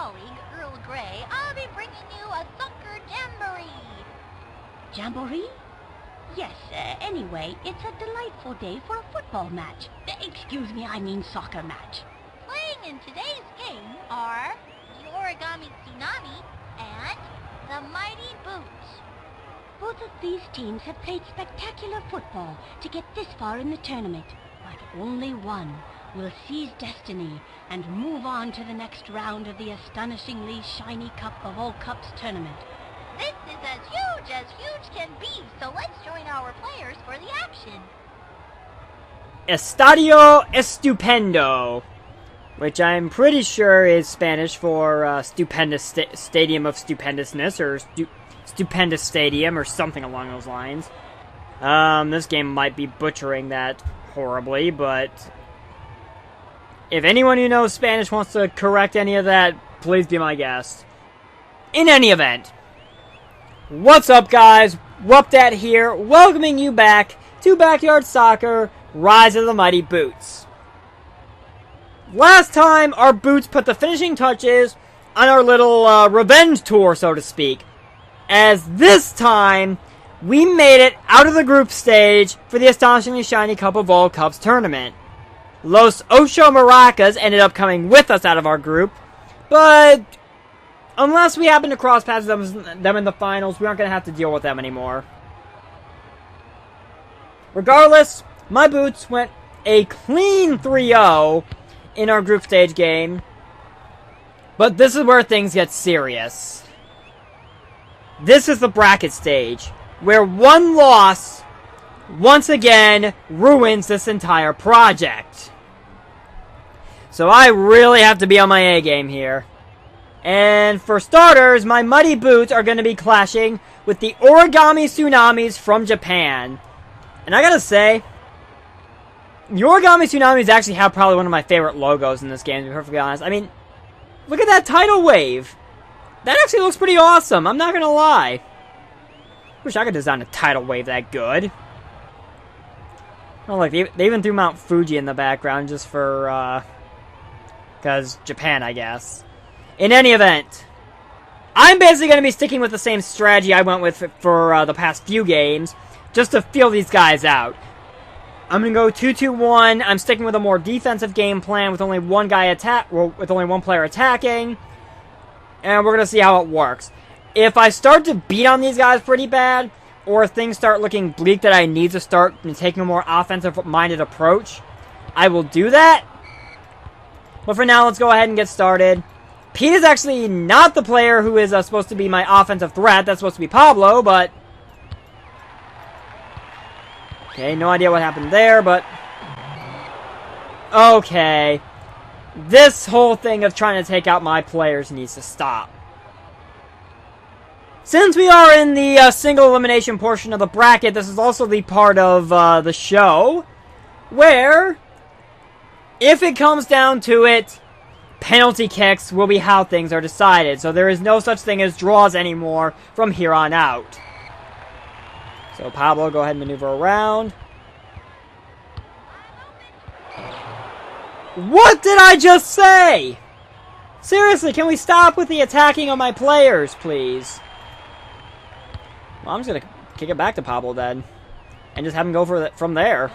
colleague, Earl Grey, I'll be bringing you a soccer jamboree. Jamboree? Yes, anyway, it's a delightful day for a football match. Excuse me, I mean soccer match. Playing in today's game are the Origami Tsunami and the Mighty Boots. Both of these teams have played spectacular football to get this far in the tournament, but only one will seize destiny and move on to the next round of the astonishingly shiny Cup of All Cups tournament. This is as huge can be, so let's join our players for the action. Estadio Estupendo, which I'm pretty sure is Spanish for stupendous stadium of stupendousness, or stupendous stadium, or something along those lines. This game might be butchering that horribly, but if anyone who knows Spanish wants to correct any of that, please be my guest. In any event, what's up, guys? RuppDat here, welcoming you back to Backyard Soccer Rise of the Mighty Boots. Last time, our Boots put the finishing touches on our little revenge tour, so to speak, as this time we made it out of the group stage for the Astonishingly Shiny Cup of All Cups tournament. Los Ocho Maracas ended up coming with us out of our group, but unless we happen to cross paths them in the finals, we aren't going to have to deal with them anymore. Regardless, my Boots went a clean 3-0 in our group stage game, but this is where things get serious. This is the bracket stage, where one loss once again ruins this entire project. So I really have to be on my A game here. And for starters, my Muddy Boots are going to be clashing with the Origami Tsunamis from Japan. And I gotta say, the Origami Tsunamis actually have probably one of my favorite logos in this game, to be perfectly honest. I mean, look at that tidal wave. That actually looks pretty awesome, I'm not gonna lie. Wish I could design a tidal wave that good. Oh, look, they even threw Mount Fuji in the background just for, because Japan, I guess. In any event, I'm basically going to be sticking with the same strategy I went with for the past few games, just to feel these guys out. I'm going to go 2-2-1. I'm sticking with a more defensive game plan with only one player attacking, and we're going to see how it works. If I start to beat on these guys pretty bad, or things start looking bleak that I need to start taking a more offensive-minded approach, I will do that. But for now, let's go ahead and get started. Pete is actually not the player who is supposed to be my offensive threat. That's supposed to be Pablo, but... okay, no idea what happened there, but... okay. This whole thing of trying to take out my players needs to stop. Since we are in the single elimination portion of the bracket, this is also the part of the show where, if it comes down to it, penalty kicks will be how things are decided. So there is no such thing as draws anymore from here on out. So Pablo, go ahead and maneuver around. What did I just say? Seriously, can we stop with the attacking of my players, please? Well, I'm just going to kick it back to Pablo then. And just have him go from there.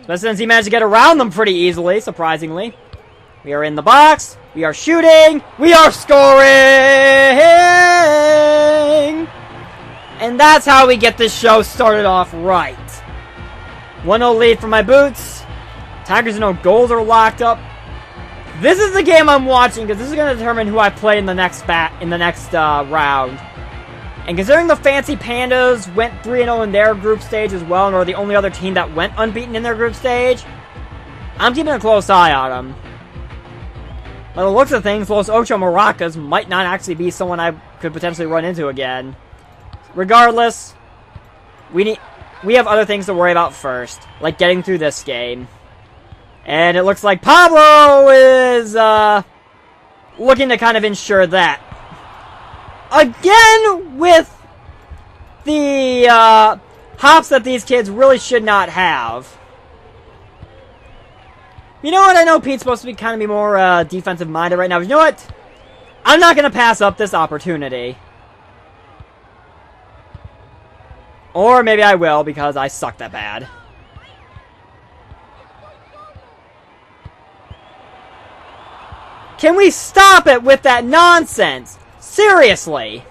But since he managed to get around them pretty easily, surprisingly. We are in the box. We are shooting. We are scoring! And that's how we get this show started off right. 1-0 lead for my Boots. Tigers and no goals are locked up. This is the game I'm watching because this is going to determine who I play in the next round. And considering the Fancy Pandas went 3-0 in their group stage as well, and are the only other team that went unbeaten in their group stage, I'm keeping a close eye on them. By the looks of things, Los Ocho Maracas might not actually be someone I could potentially run into again. Regardless, we have other things to worry about first, like getting through this game. And it looks like Pablo is looking to kind of ensure that. Again, with the hops that these kids really should not have. You know what? I know Pete's supposed to be kind of more defensive-minded right now. But you know what? I'm not going to pass up this opportunity. Or maybe I will because I suck that bad. Can we stop it with that nonsense? Seriously.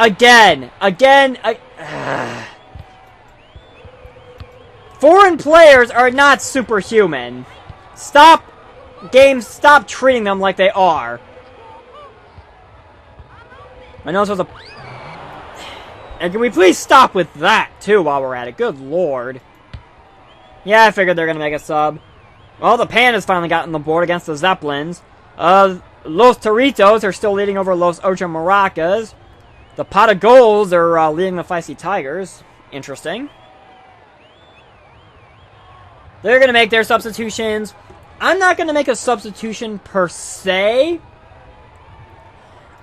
Again. Foreign players are not superhuman. Stop treating them like they are. I know it's supposed to... And can we please stop with that, too, while we're at it? Good lord. Yeah, I figured they're gonna make a sub. Well, the Pandas finally got on the board against the Zeppelins. Los Toritos are still leading over Los Ocho Maracas. The Pot of Goals are leading the Feisty Tigers. Interesting. They're gonna make their substitutions. I'm not gonna make a substitution per se.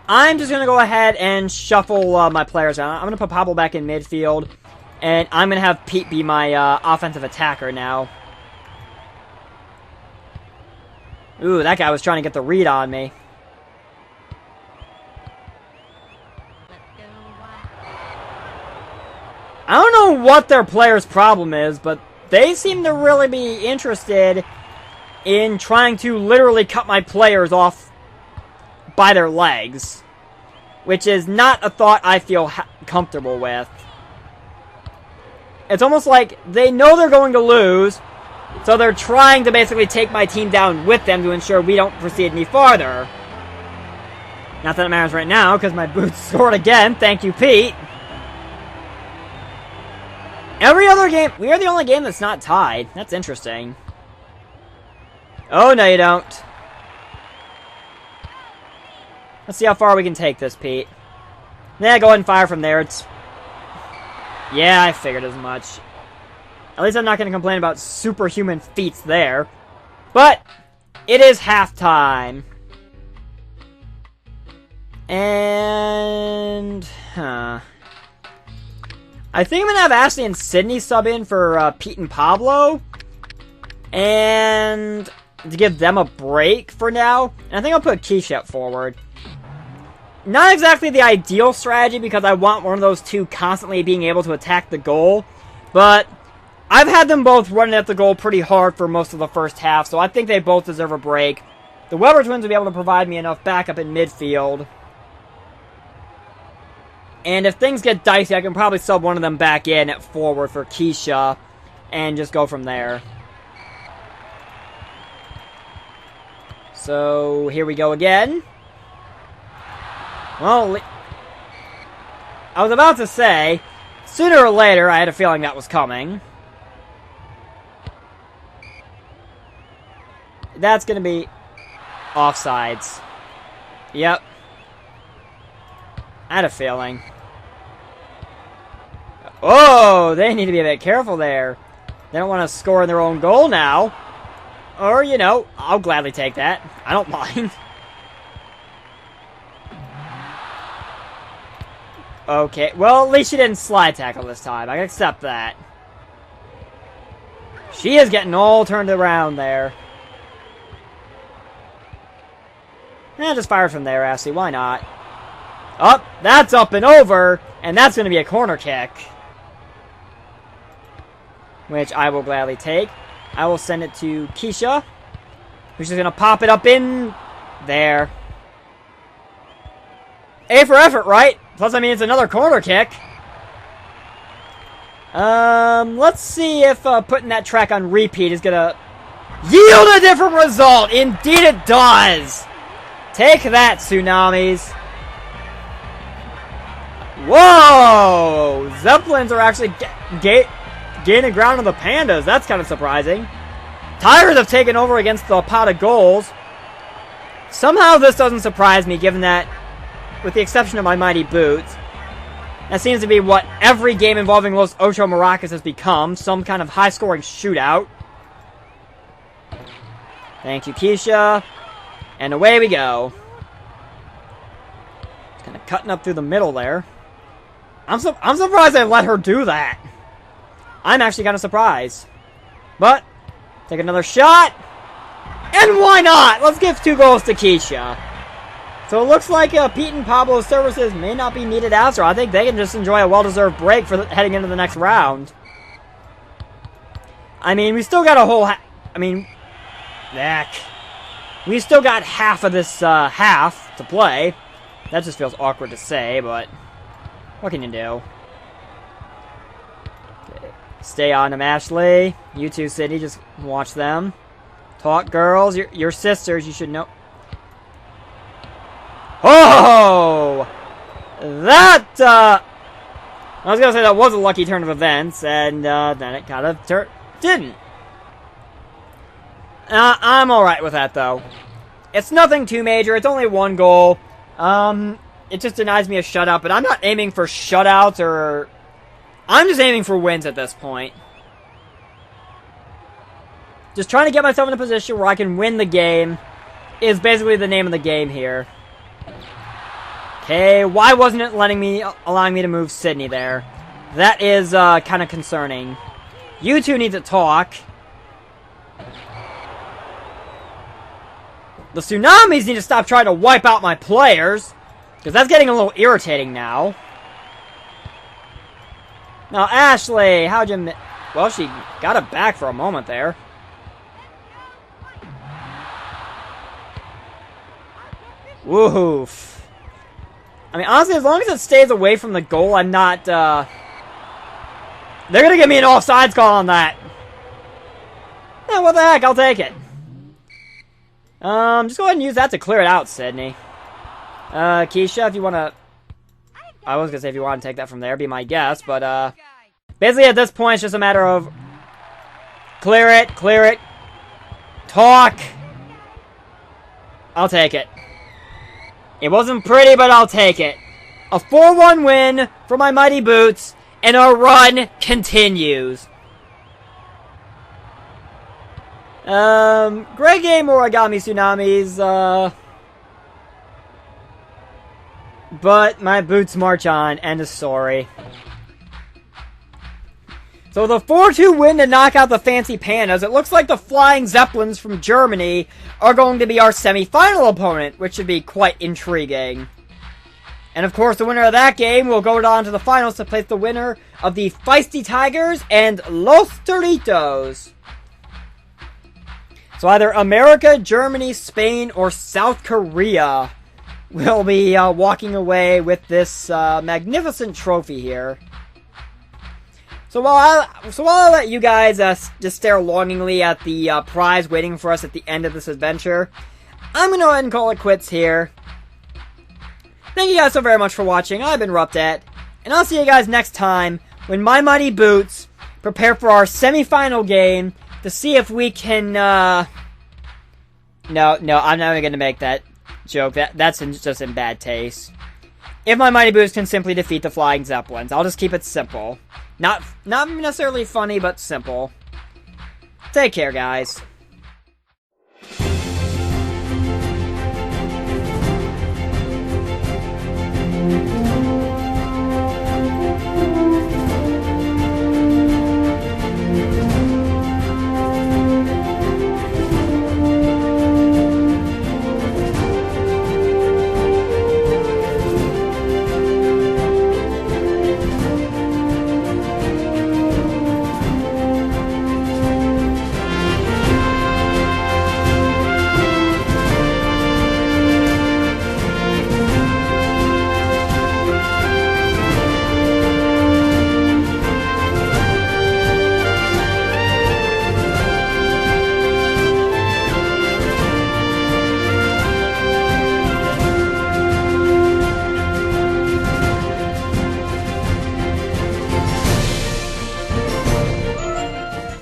I'm just gonna go ahead and shuffle my players around. I'm gonna put Pablo back in midfield. And I'm going to have Pete be my offensive attacker now. Ooh, that guy was trying to get the read on me. I don't know what their player's problem is, but they seem to really be interested in trying to literally cut my players off by their legs. Which is not a thought I feel comfortable with. It's almost like they know they're going to lose, so they're trying to basically take my team down with them to ensure we don't proceed any farther. Not that it matters right now, because my Boots scored again. Thank you, Pete. Every other game... We are the only game that's not tied. That's interesting. Oh, no you don't. Let's see how far we can take this, Pete. Yeah, go ahead and fire from there. It's... Yeah, I figured as much. At least I'm not going to complain about superhuman feats there. But, it is halftime. And... I think I'm going to have Ashley and Sydney sub in for Pete and Pablo. And to give them a break for now. And I think I'll put Keisha up forward. Not exactly the ideal strategy because I want one of those two constantly being able to attack the goal. But I've had them both running at the goal pretty hard for most of the first half, so I think they both deserve a break. The Weber twins will be able to provide me enough backup in midfield. And if things get dicey, I can probably sub one of them back in at forward for Keisha and just go from there. So, here we go again. Well, I was about to say, sooner or later, I had a feeling that was coming. That's going to be offsides. Yep. I had a feeling. Oh, they need to be a bit careful there. They don't want to score in their own goal now. Or, you know, I'll gladly take that. I don't mind. Okay, well, at least she didn't slide tackle this time. I can accept that. She is getting all turned around there. Just fire from there, Ashley. Why not? Up, that's up and over, and that's going to be a corner kick. Which I will gladly take. I will send it to Keisha, who's just going to pop it up in there. A for effort, right? Plus, I mean, it's another corner kick. Let's see if putting that track on repeat is gonna yield a different result. Indeed it does. Take that, Tsunamis. Whoa! Zeppelins are actually gaining ground on the Pandas. That's kind of surprising. Tigers have taken over against the Pot of Goals. Somehow this doesn't surprise me, given that, with the exception of my mighty Boots, that seems to be what every game involving Los Ocho Maracas has become. Some kind of high-scoring shootout. Thank you, Keisha. And away we go. Kind of cutting up through the middle there. I'm surprised I let her do that. I'm actually kind of surprised. But Take another shot. And why not? Let's give 2 goals to Keisha. So it looks like Pete and Pablo's services may not be needed after. I think they can just enjoy a well-deserved break for heading into the next round. I mean, we still got a whole... we still got half of this half to play. That just feels awkward to say, but what can you do? Okay. Stay on them, Ashley. You two, Sydney, just watch them. Talk, girls. Your sisters, you should know. Oh! That, I was gonna say that was a lucky turn of events, and then it kind of didn't. I'm alright with that, though. It's nothing too major. It's only 1 goal. It just denies me a shutout, but I'm not aiming for shutouts or... I'm just aiming for wins at this point. Just trying to get myself in a position where I can win the game is basically the name of the game here. Okay, why wasn't it allowing me to move Sydney there? That is, kind of concerning. You two need to talk. The Tsunamis need to stop trying to wipe out my players, because that's getting a little irritating now. Now, Ashley, how'd you... Well, she got it back for a moment there. Woof. I mean, honestly, as long as it stays away from the goal, I'm not, They're gonna give me an offsides call on that. Yeah, what the heck, I'll take it. Just go ahead and use that to clear it out, Sydney. Keisha, if you wanna... I was gonna say if you want to take that from there, be my guess, but, basically at this point, it's just a matter of... Clear it, talk! I'll take it. It wasn't pretty, but I'll take it. A 4-1 win for my Mighty Boots, and our run continues. Great game, Origami Tsunamis, but my Boots march on, end of story. So the 4-2 win to knock out the Fancy Pandas, it looks like the Flying Zeppelins from Germany are going to be our semi-final opponent, which should be quite intriguing. And of course, the winner of that game will go on to the finals to place the winner of the Feisty Tigers and Los Toritos. So either America, Germany, Spain, or South Korea will be walking away with this magnificent trophy here. So while I let you guys just stare longingly at the prize waiting for us at the end of this adventure, I'm going to go ahead and call it quits here. Thank you guys so very much for watching. I've been RuppDat, and I'll see you guys next time when my Mighty Boots prepare for our semi-final game to see if we can, No, I'm not even going to make that joke. That's just in bad taste. If my Mighty Boots can simply defeat the Flying Zeppelins, I'll just keep it simple. Not necessarily funny, but simple. Take care, guys.